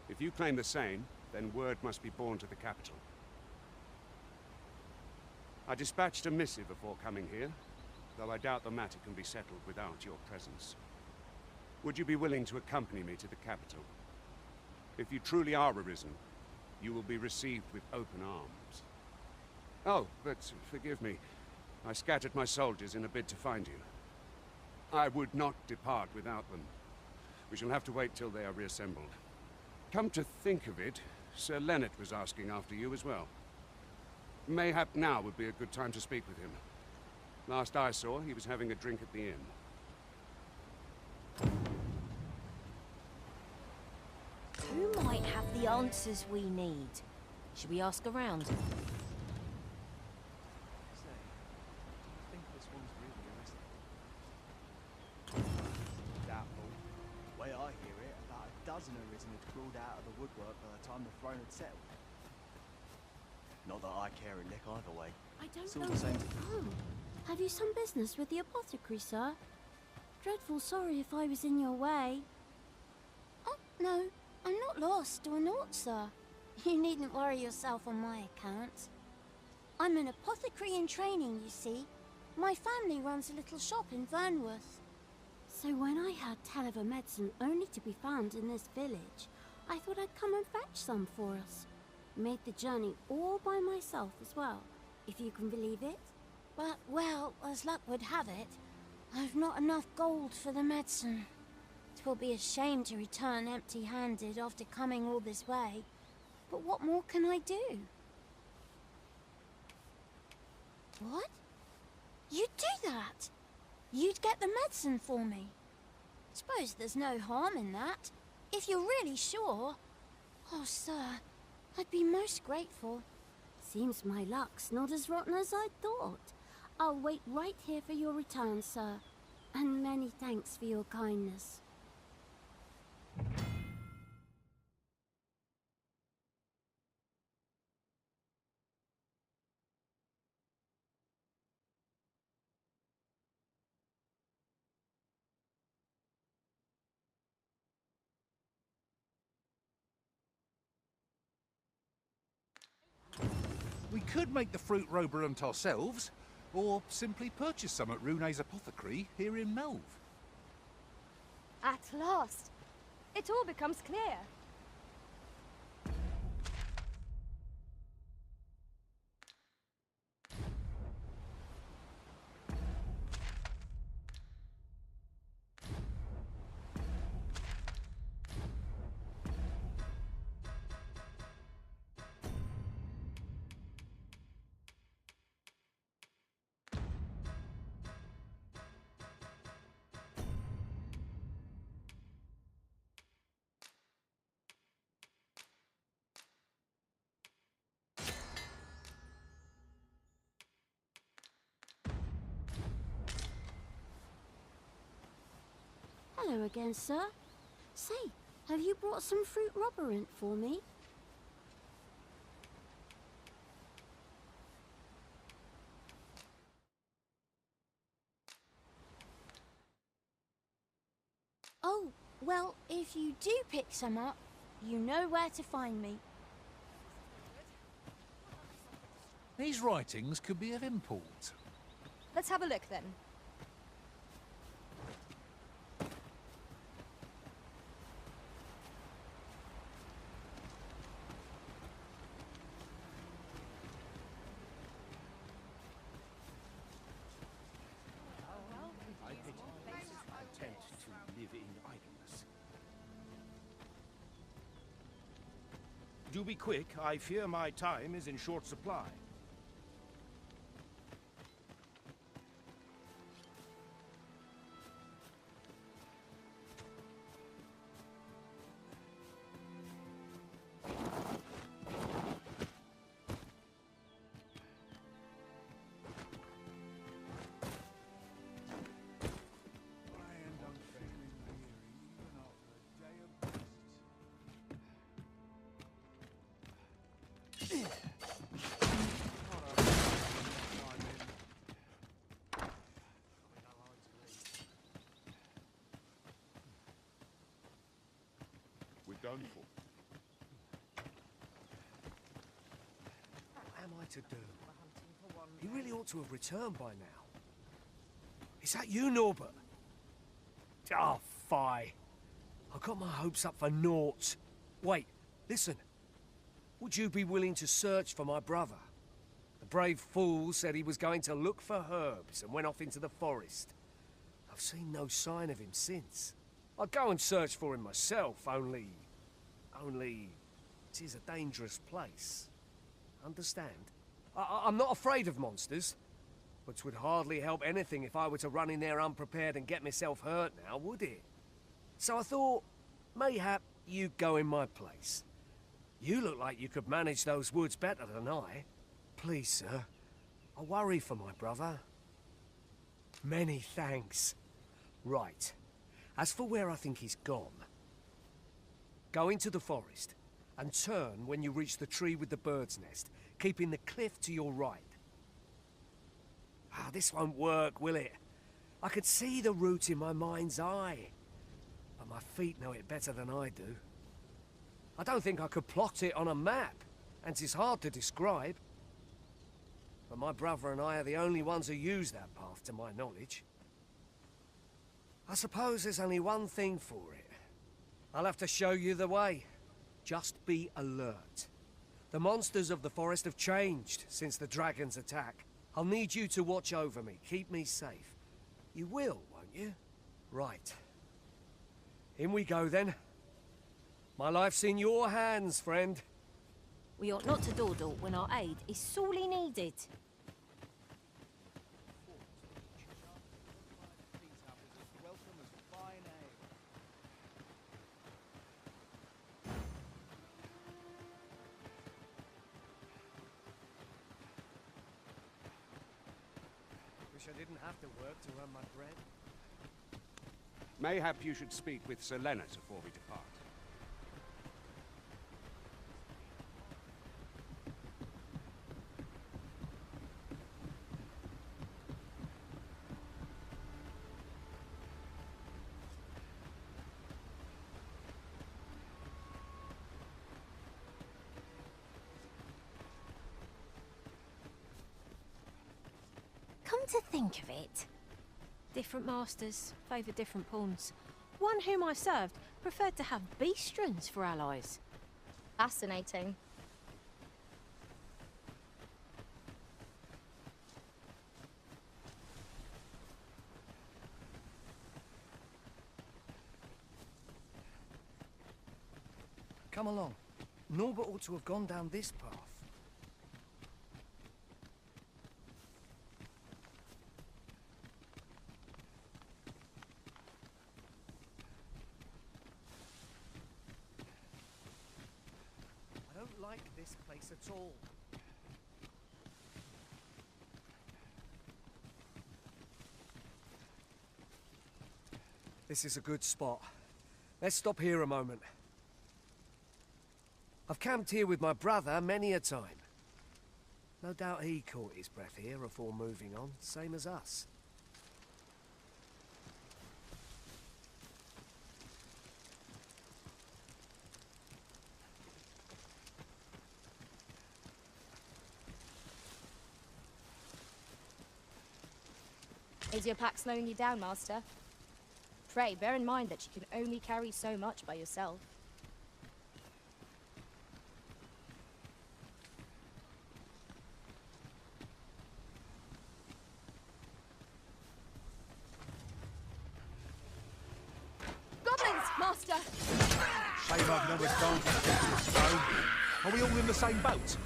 [SPEAKER 20] If you claim the same, then word must be borne to the capital. I dispatched a missive before coming here, though I doubt the matter can be settled without your presence. Would you be willing to accompany me to the capital? If you truly are arisen, you will be received with open arms. Oh, but forgive me. I scattered my soldiers in a bid to find you. I would not depart without them. We shall have to wait till they are reassembled. Come to think of it, Sir Leonard was asking after you as well. Mayhap now would be a good time to speak with him. Last I saw, he was having a drink at the inn.
[SPEAKER 17] Who might have the answers we need? Should we ask around?
[SPEAKER 3] Say, do you think this one's really arrested?
[SPEAKER 7] Doubtful. The way I hear it, about a dozen Arisen had crawled out of the woodwork by the time the throne had settled. Not that I care a lick either way.
[SPEAKER 21] I don't
[SPEAKER 7] It's all
[SPEAKER 21] know
[SPEAKER 7] the same.
[SPEAKER 21] where to go. Have you some business with the apothecary, sir? Dreadful sorry if I was in your way. Oh, no. I'm not lost or naught, sir. You needn't worry yourself on my account. I'm an apothecary in training, you see. My family runs a little shop in Vernworth. So when I heard tell of a medicine only to be found in this village, I thought I'd come and fetch some for us. Made the journey all by myself as well, if you can believe it. But, well, as luck would have it, I've not enough gold for the medicine. 'Twill be a shame to return empty-handed after coming all this way. But what more can I do? What? You'd do that? You'd get the medicine for me? Suppose there's no harm in that, if you're really sure. Oh, sir, I'd be most grateful. Seems my luck's not as rotten as I thought. I'll wait right here for your return, sir. And many thanks for your kindness.
[SPEAKER 15] We could make the fruit roborant ourselves, or simply purchase some at Rune's apothecary here in Melve.
[SPEAKER 12] At last! It all becomes clear.
[SPEAKER 21] Hello again, sir. Say, have you brought some fruit roborant for me? Oh, well, if you do pick some up, you know where to find me.
[SPEAKER 15] These writings could be of import.
[SPEAKER 12] Let's have a look then.
[SPEAKER 18] Do be quick, I fear my time is in short supply.
[SPEAKER 20] We're done for.
[SPEAKER 2] What am I to do? He really ought to have returned by now. Is that you, Norbert? Oh, fie. I got my hopes up for naught. Wait, listen. Would you be willing to search for my brother? The brave fool said he was going to look for herbs and went off into the forest. I've seen no sign of him since. I'd go and search for him myself, only... it is a dangerous place. Understand? I'm not afraid of monsters, but 'twould hardly help anything if I were to run in there unprepared and get myself hurt now, would it? So I thought, mayhap you'd go in my place. You look like you could manage those woods better than I. Please, sir, I worry for my brother. Many thanks. Right. As for where I think he's gone, go into the forest and turn when you reach the tree with the bird's nest, keeping the cliff to your right. Ah, this won't work, will it? I could see the route in my mind's eye, but my feet know it better than I do. I don't think I could plot it on a map, and 'tis hard to describe. But my brother and I are the only ones who use that path, to my knowledge. I suppose there's only one thing for it. I'll have to show you the way. Just be alert. The monsters of the forest have changed since the dragon's attack. I'll need you to watch over me, keep me safe. You will, won't you? Right. In we go, then. My life's in your hands, friend.
[SPEAKER 17] We ought not to dawdle when our aid is sorely needed.
[SPEAKER 2] Wish I didn't have to work to earn my bread.
[SPEAKER 20] Mayhap you should speak with Sir Leonard before we depart.
[SPEAKER 17] to think of it, different masters favoured different pawns. One whom I served preferred to have beastrons for allies.
[SPEAKER 12] Fascinating.
[SPEAKER 2] Come along. Norbert ought to have gone down this path. I don't like this place at all. This is a good spot. Let's stop here a moment. I've camped here with my brother many a time. No doubt he caught his breath here before moving on, same as us.
[SPEAKER 12] Is your pack slowing you down, Master? Pray, bear in mind that you can only carry so much by yourself. Master!
[SPEAKER 15] Shame I've never gone to this stone. Are we all in the same boat?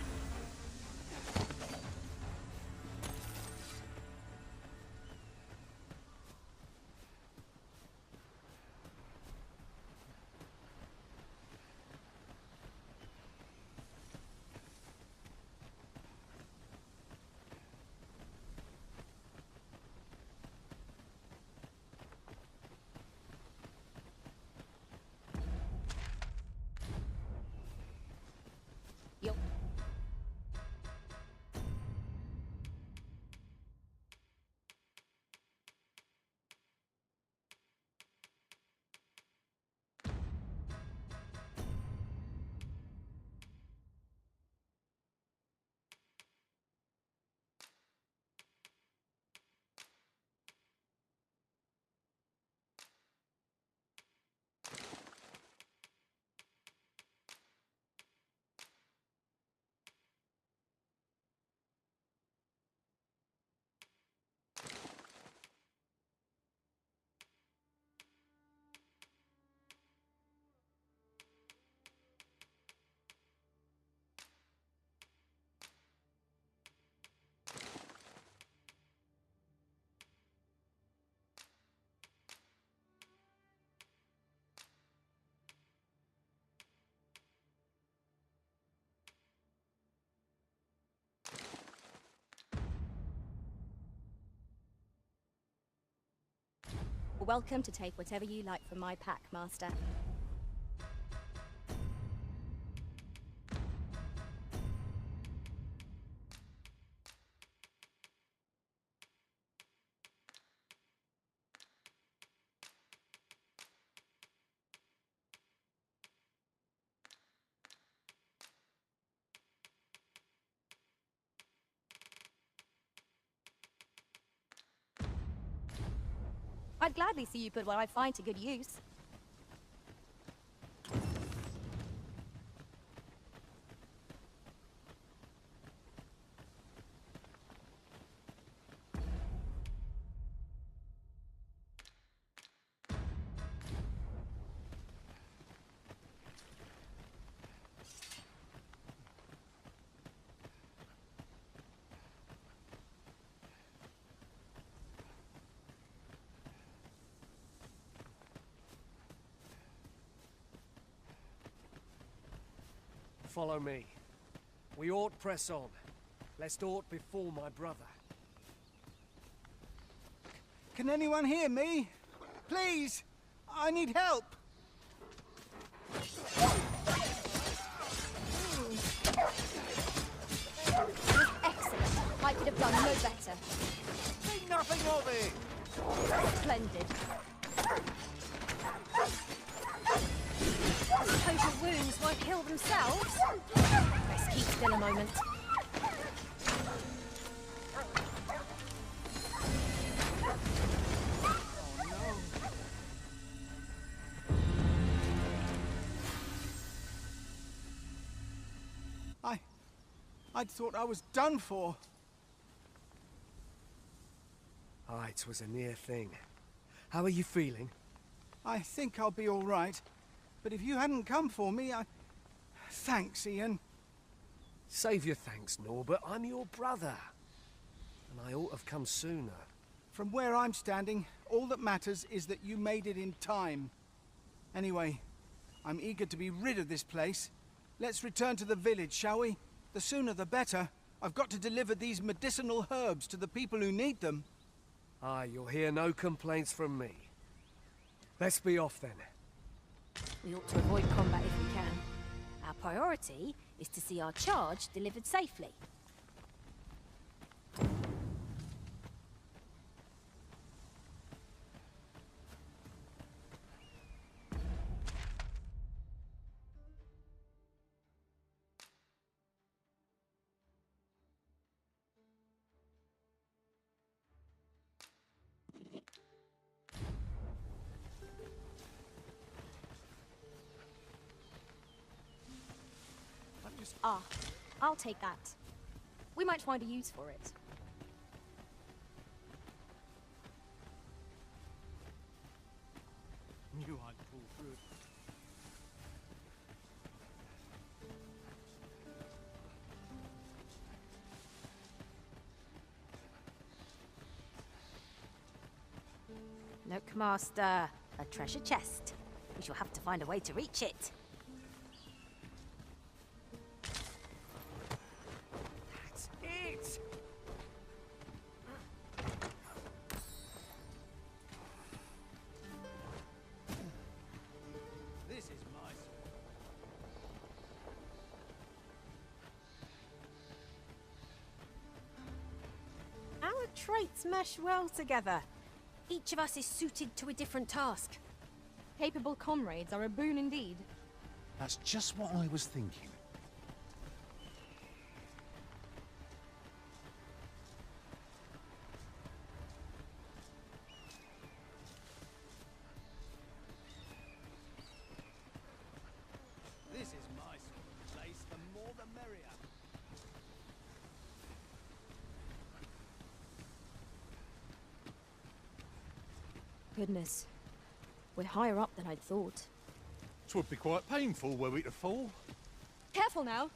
[SPEAKER 12] Welcome to take whatever you like from my pack, Master. I'd gladly see you put what I find to good use.
[SPEAKER 2] Follow me. We ought press on, lest aught befall my brother.
[SPEAKER 14] Can anyone hear me? Please! I need help!
[SPEAKER 12] Excellent. I could have done no better.
[SPEAKER 14] Think nothing of it!
[SPEAKER 12] Splendid.
[SPEAKER 17] I suppose your wounds won't heal themselves? Let's keep still a moment.
[SPEAKER 14] I'd thought I was done for.
[SPEAKER 2] Aye, it was a near thing. How are you feeling?
[SPEAKER 14] I think I'll be all right. But if you hadn't come for me, Thanks, Ian.
[SPEAKER 2] Save your thanks, Norbert. I'm your brother. And I ought to have come sooner.
[SPEAKER 14] From where I'm standing, all that matters is that you made it in time. Anyway, I'm eager to be rid of this place. Let's return to the village, shall we? The sooner the better. I've got to deliver these medicinal herbs to the people who need them.
[SPEAKER 2] Aye, you'll hear no complaints from me. Let's be off then.
[SPEAKER 17] We ought to avoid combat if we can. Our priority is to see our charge delivered safely. Ah, I'll take that. We might find a use for it.
[SPEAKER 14] Knew I'd pull through.
[SPEAKER 17] Look, Master. A treasure chest. We shall have to find a way to reach it.
[SPEAKER 2] That's it!
[SPEAKER 14] This is my sword.
[SPEAKER 17] Our traits mesh well together. Each of us is suited to a different task.
[SPEAKER 1] Capable comrades are a boon indeed.
[SPEAKER 15] That's just what I was thinking.
[SPEAKER 14] This is my sort of place. The more the merrier.
[SPEAKER 12] Goodness. We're higher up than I'd thought.
[SPEAKER 15] Twould be quite painful were we to fall.
[SPEAKER 1] Careful now.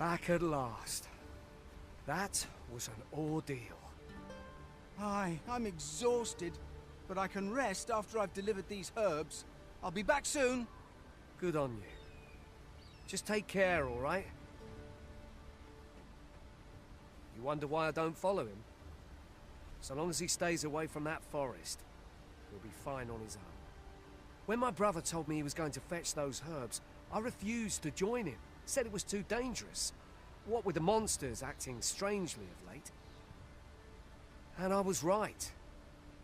[SPEAKER 2] Back at last. That was an ordeal.
[SPEAKER 14] Aye, I'm exhausted, but I can rest after I've delivered these herbs. I'll be back soon.
[SPEAKER 2] Good on you. Just take care, all right? You wonder why I don't follow him? So long as he stays away from that forest, he'll be fine on his own. When my brother told me he was going to fetch those herbs, I refused to join him. Said it was too dangerous. What with the monsters acting strangely of late. And I was right.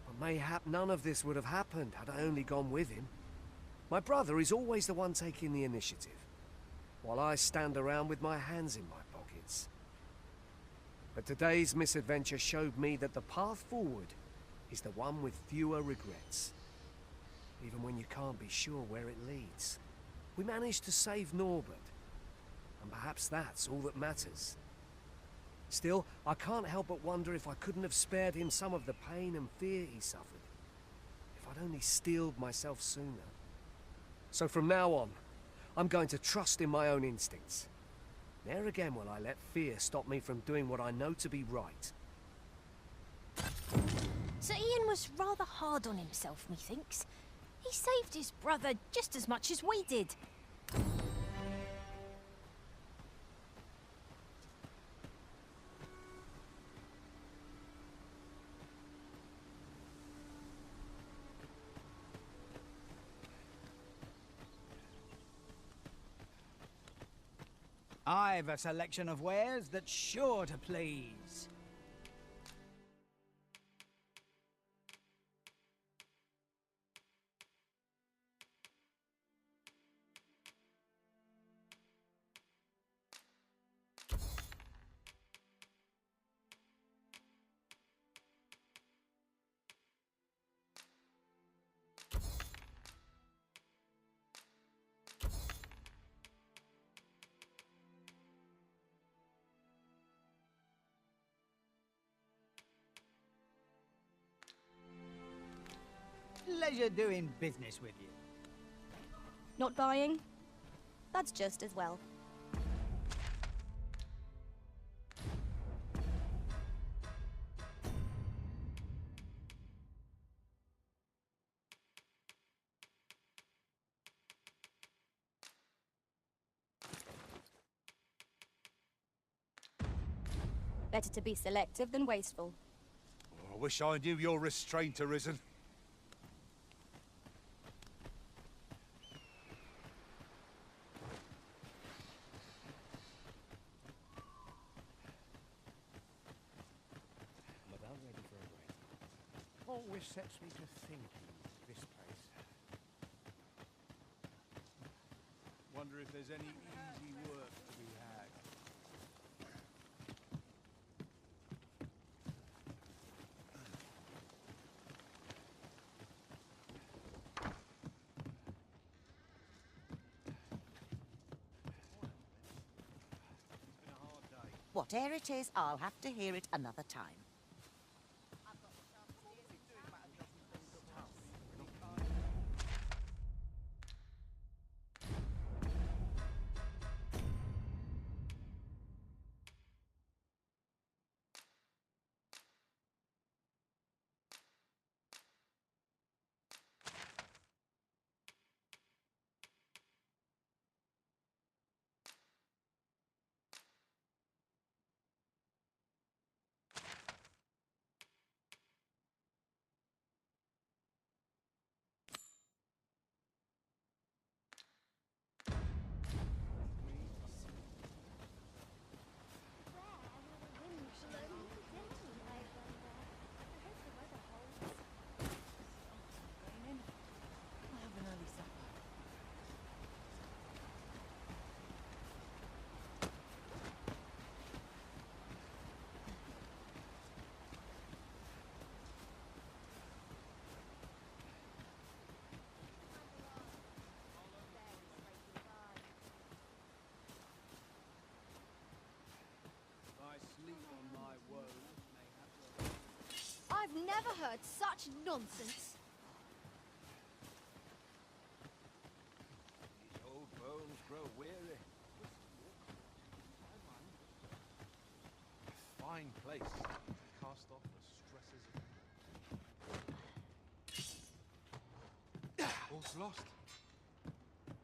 [SPEAKER 2] But mayhap none of this would have happened had I only gone with him. My brother is always the one taking the initiative. while I stand around with my hands in my pockets. But today's misadventure showed me that the path forward is the one with fewer regrets. Even when you can't be sure where it leads. We managed to save Norbert, and perhaps that's all that matters. Still, I can't help but wonder if I couldn't have spared him some of the pain and fear he suffered. If I'd only steeled myself sooner. So from now on, I'm going to trust in my own instincts. Ne'er again will I let fear stop me from doing what I know to be right.
[SPEAKER 17] Sir Ian was rather hard on himself, methinks. He saved his brother just as much as we did.
[SPEAKER 14] I've a selection of wares that's sure to please. Pleasure doing business with you.
[SPEAKER 12] Not buying? That's just as well. Better to be selective than wasteful.
[SPEAKER 15] Oh, I wish I knew your restraint, Arisen.
[SPEAKER 19] Always sets me to thinking, this place.
[SPEAKER 14] Wonder if there's any easy work to be had.
[SPEAKER 8] Whatever it is, I'll have to hear it another time.
[SPEAKER 1] I've never heard such nonsense.
[SPEAKER 16] These old bones grow weary.
[SPEAKER 3] A fine place to cast off the stresses of... All's lost.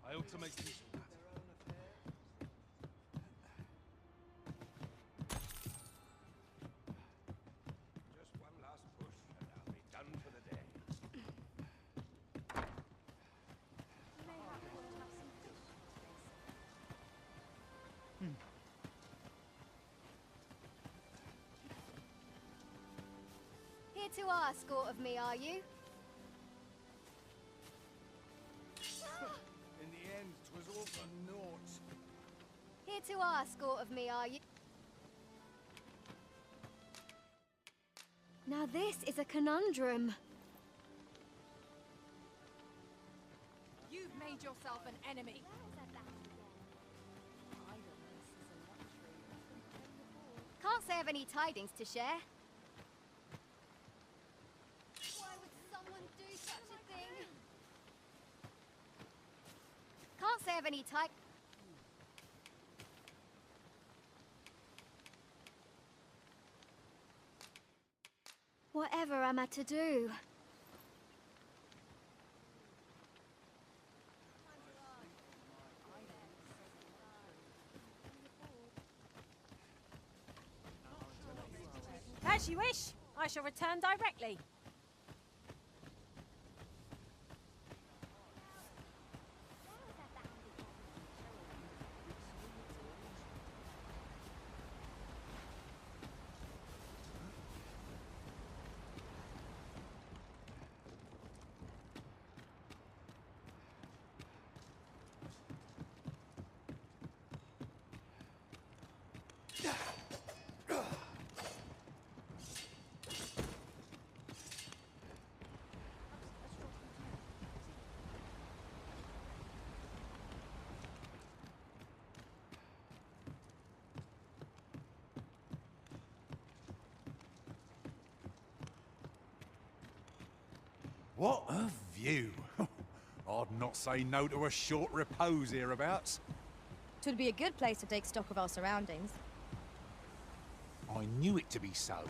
[SPEAKER 3] I ought to make use of that.
[SPEAKER 16] Just one last push, and I'll be done for the day.
[SPEAKER 1] Here to ask aught of me, are you?
[SPEAKER 14] In the end, 'twas all for naught.
[SPEAKER 10] to ask aught of me, are you?
[SPEAKER 17] Now this is a conundrum.
[SPEAKER 1] You've made yourself an enemy.
[SPEAKER 10] Can't say I've any tidings to share. Why would someone do such a thing? Can't say I've any tidings. Whatever am I to do?
[SPEAKER 17] As you wish. I shall return directly.
[SPEAKER 15] What a view. I'd not say no to a short repose hereabouts.
[SPEAKER 12] 'Twould be a good place to take stock of our surroundings.
[SPEAKER 15] I knew it to be so.